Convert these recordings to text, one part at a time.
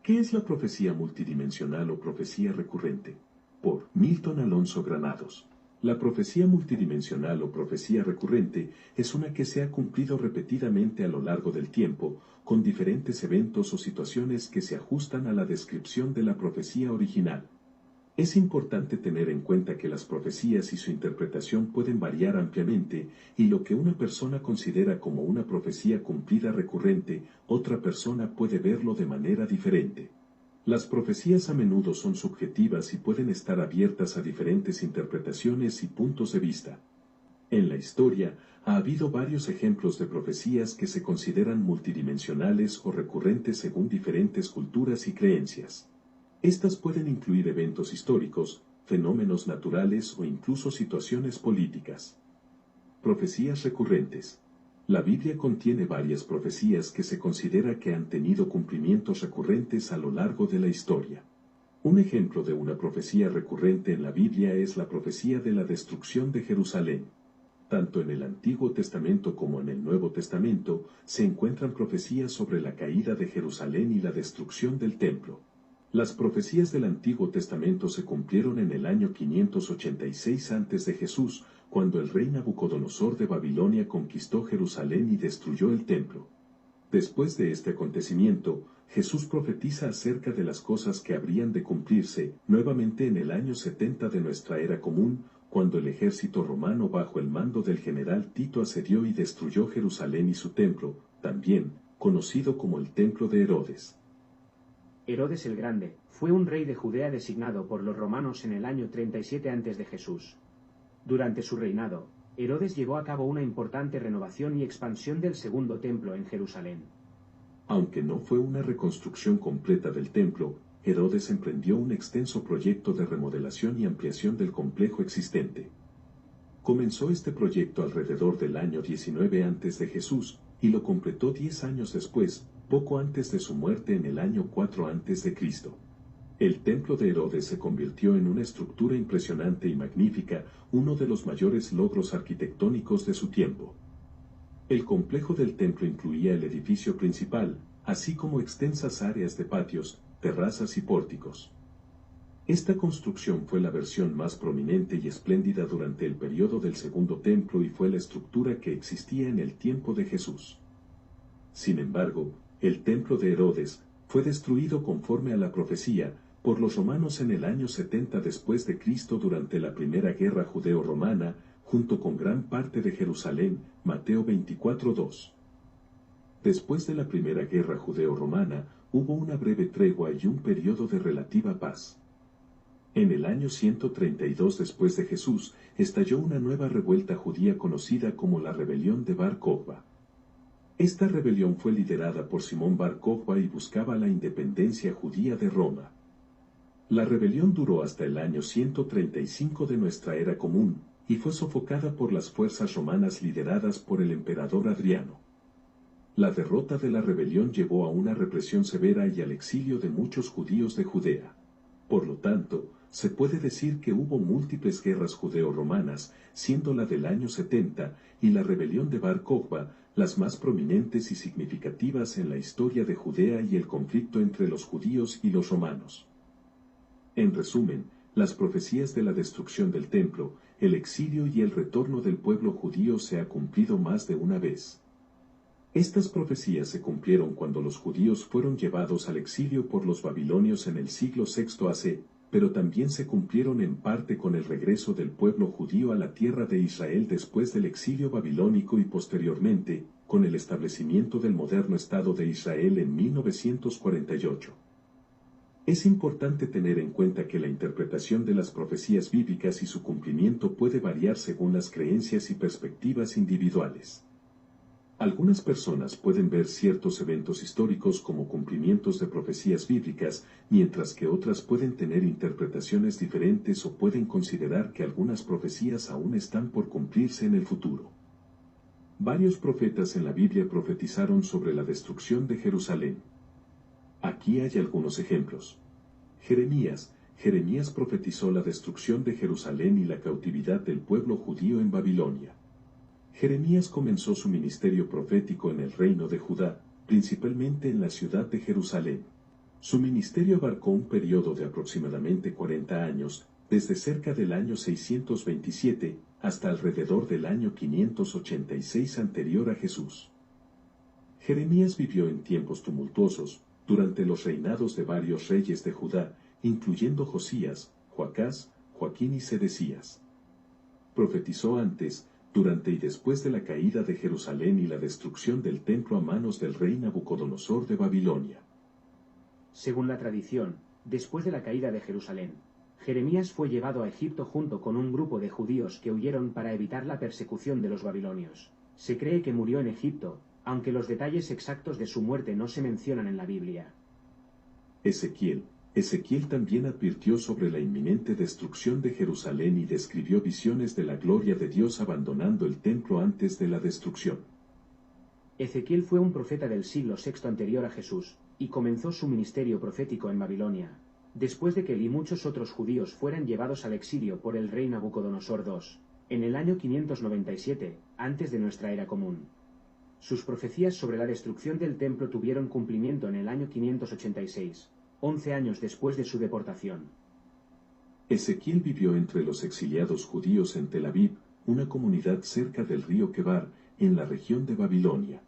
¿Qué es la profecía multidimensional o profecía recurrente? Por Milton Alonso Granados. La profecía multidimensional o profecía recurrente es una que se ha cumplido repetidamente a lo largo del tiempo, con diferentes eventos o situaciones que se ajustan a la descripción de la profecía original. Es importante tener en cuenta que las profecías y su interpretación pueden variar ampliamente, y lo que una persona considera como una profecía cumplida recurrente, otra persona puede verlo de manera diferente. Las profecías a menudo son subjetivas y pueden estar abiertas a diferentes interpretaciones y puntos de vista. En la historia, ha habido varios ejemplos de profecías que se consideran multidimensionales o recurrentes según diferentes culturas y creencias. Estas pueden incluir eventos históricos, fenómenos naturales o incluso situaciones políticas. Profecías recurrentes. La Biblia contiene varias profecías que se considera que han tenido cumplimientos recurrentes a lo largo de la historia. Un ejemplo de una profecía recurrente en la Biblia es la profecía de la destrucción de Jerusalén. Tanto en el Antiguo Testamento como en el Nuevo Testamento se encuentran profecías sobre la caída de Jerusalén y la destrucción del templo. Las profecías del Antiguo Testamento se cumplieron en el año 586 a.C., cuando el rey Nabucodonosor de Babilonia conquistó Jerusalén y destruyó el templo. Después de este acontecimiento, Jesús profetiza acerca de las cosas que habrían de cumplirse nuevamente en el año 70 de nuestra era común, cuando el ejército romano bajo el mando del general Tito asedió y destruyó Jerusalén y su templo, también conocido como el templo de Herodes. Herodes el Grande fue un rey de Judea designado por los romanos en el año 37 a.C. Durante su reinado, Herodes llevó a cabo una importante renovación y expansión del segundo templo en Jerusalén. Aunque no fue una reconstrucción completa del templo, Herodes emprendió un extenso proyecto de remodelación y ampliación del complejo existente. Comenzó este proyecto alrededor del año 19 a.C. y lo completó 10 años después, poco antes de su muerte en el año 4 a.C. El templo de Herodes se convirtió en una estructura impresionante y magnífica, uno de los mayores logros arquitectónicos de su tiempo. El complejo del templo incluía el edificio principal, así como extensas áreas de patios, terrazas y pórticos. Esta construcción fue la versión más prominente y espléndida durante el periodo del Segundo Templo y fue la estructura que existía en el tiempo de Jesús. Sin embargo, el templo de Herodes fue destruido conforme a la profecía por los romanos en el año 70 después de Cristo durante la Primera Guerra Judeo-Romana, junto con gran parte de Jerusalén, Mateo 24:2. Después de la Primera Guerra Judeo-Romana, hubo una breve tregua y un periodo de relativa paz. En el año 132 después de Jesús, estalló una nueva revuelta judía conocida como la rebelión de Bar Kokhba. Esta rebelión fue liderada por Simón Bar Kokhba y buscaba la independencia judía de Roma. La rebelión duró hasta el año 135 de nuestra era común, y fue sofocada por las fuerzas romanas lideradas por el emperador Adriano. La derrota de la rebelión llevó a una represión severa y al exilio de muchos judíos de Judea. Por lo tanto, se puede decir que hubo múltiples guerras judeo-romanas, siendo la del año 70 y la rebelión de Bar Kokhba las más prominentes y significativas en la historia de Judea y el conflicto entre los judíos y los romanos. En resumen, las profecías de la destrucción del templo, el exilio y el retorno del pueblo judío se ha cumplido más de una vez. Estas profecías se cumplieron cuando los judíos fueron llevados al exilio por los babilonios en el siglo VI a.C., pero también se cumplieron en parte con el regreso del pueblo judío a la tierra de Israel después del exilio babilónico y posteriormente, con el establecimiento del moderno Estado de Israel en 1948. Es importante tener en cuenta que la interpretación de las profecías bíblicas y su cumplimiento puede variar según las creencias y perspectivas individuales. Algunas personas pueden ver ciertos eventos históricos como cumplimientos de profecías bíblicas, mientras que otras pueden tener interpretaciones diferentes o pueden considerar que algunas profecías aún están por cumplirse en el futuro. Varios profetas en la Biblia profetizaron sobre la destrucción de Jerusalén. Aquí hay algunos ejemplos. Jeremías profetizó la destrucción de Jerusalén y la cautividad del pueblo judío en Babilonia. Jeremías comenzó su ministerio profético en el reino de Judá, principalmente en la ciudad de Jerusalén. Su ministerio abarcó un periodo de aproximadamente 40 años, desde cerca del año 627 hasta alrededor del año 586 anterior a Jesús. Jeremías vivió en tiempos tumultuosos, durante los reinados de varios reyes de Judá, incluyendo Josías, Joacás, Joaquín y Sedecías. Profetizó antes, durante y después de la caída de Jerusalén y la destrucción del templo a manos del rey Nabucodonosor de Babilonia. Según la tradición, después de la caída de Jerusalén, Jeremías fue llevado a Egipto junto con un grupo de judíos que huyeron para evitar la persecución de los babilonios. Se cree que murió en Egipto, aunque los detalles exactos de su muerte no se mencionan en la Biblia. Ezequiel también advirtió sobre la inminente destrucción de Jerusalén y describió visiones de la gloria de Dios abandonando el templo antes de la destrucción. Ezequiel fue un profeta del siglo VI anterior a Jesús, y comenzó su ministerio profético en Babilonia, después de que él y muchos otros judíos fueran llevados al exilio por el rey Nabucodonosor II, en el año 597, antes de nuestra era común. Sus profecías sobre la destrucción del templo tuvieron cumplimiento en el año 586, 11 años después de su deportación. Ezequiel vivió entre los exiliados judíos en Tel Aviv, una comunidad cerca del río Quebar, en la región de Babilonia.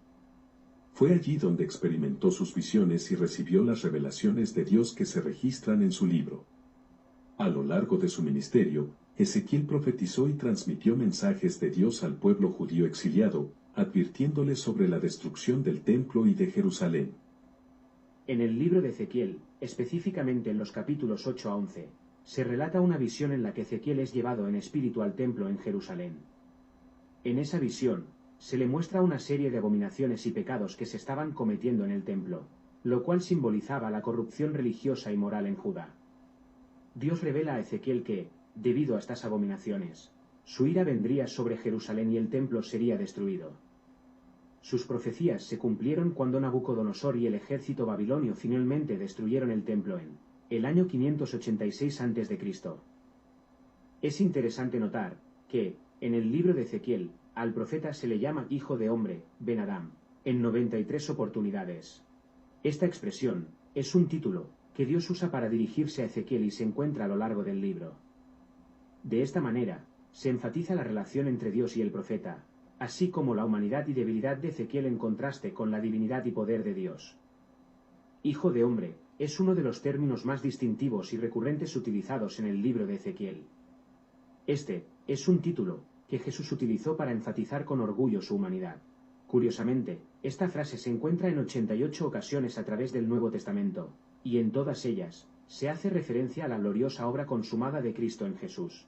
Fue allí donde experimentó sus visiones y recibió las revelaciones de Dios que se registran en su libro. A lo largo de su ministerio, Ezequiel profetizó y transmitió mensajes de Dios al pueblo judío exiliado, advirtiéndole sobre la destrucción del templo y de Jerusalén. En el libro de Ezequiel, específicamente en los capítulos 8 a 11, se relata una visión en la que Ezequiel es llevado en espíritu al templo en Jerusalén. En esa visión, se le muestra una serie de abominaciones y pecados que se estaban cometiendo en el templo, lo cual simbolizaba la corrupción religiosa y moral en Judá. Dios revela a Ezequiel que, debido a estas abominaciones, su ira vendría sobre Jerusalén y el templo sería destruido. Sus profecías se cumplieron cuando Nabucodonosor y el ejército babilonio finalmente destruyeron el templo en el año 586 a.C. Es interesante notar que, en el libro de Ezequiel, al profeta se le llama hijo de hombre, Ben Adam, en 93 oportunidades. Esta expresión es un título que Dios usa para dirigirse a Ezequiel y se encuentra a lo largo del libro. De esta manera, se enfatiza la relación entre Dios y el profeta, así como la humanidad y debilidad de Ezequiel en contraste con la divinidad y poder de Dios. Hijo de hombre es uno de los términos más distintivos y recurrentes utilizados en el libro de Ezequiel. Este es un título que Jesús utilizó para enfatizar con orgullo su humanidad. Curiosamente, esta frase se encuentra en 88 ocasiones a través del Nuevo Testamento, y en todas ellas, se hace referencia a la gloriosa obra consumada de Cristo en Jesús.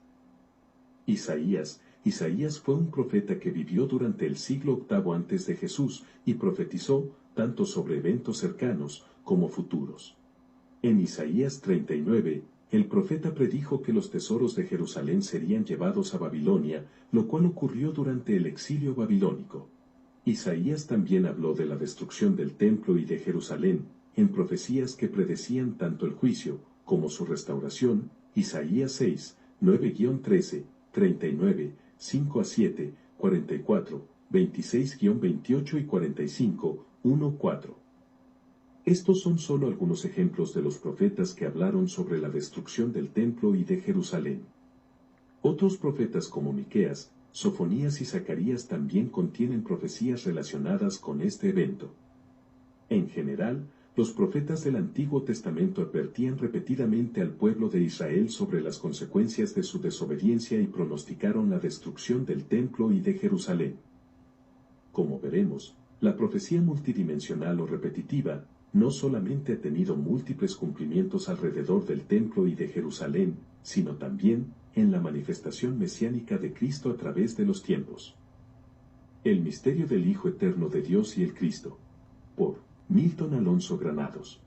Isaías fue un profeta que vivió durante el siglo VIII antes de Jesús y profetizó tanto sobre eventos cercanos como futuros. En Isaías 39, el profeta predijo que los tesoros de Jerusalén serían llevados a Babilonia, lo cual ocurrió durante el exilio babilónico. Isaías también habló de la destrucción del templo y de Jerusalén, en profecías que predecían tanto el juicio como su restauración. Isaías 6, 9-13, 39, 5-7, 44, 26-28 y 45, 1-4. Estos son solo algunos ejemplos de los profetas que hablaron sobre la destrucción del templo y de Jerusalén. Otros profetas como Miqueas, Sofonías y Zacarías también contienen profecías relacionadas con este evento. En general, los profetas del Antiguo Testamento advertían repetidamente al pueblo de Israel sobre las consecuencias de su desobediencia y pronosticaron la destrucción del templo y de Jerusalén. Como veremos, la profecía multidimensional o repetitiva no solamente ha tenido múltiples cumplimientos alrededor del templo y de Jerusalén, sino también en la manifestación mesiánica de Cristo a través de los tiempos. El misterio del Hijo Eterno de Dios y el Cristo. Por Milton Alonso Granados.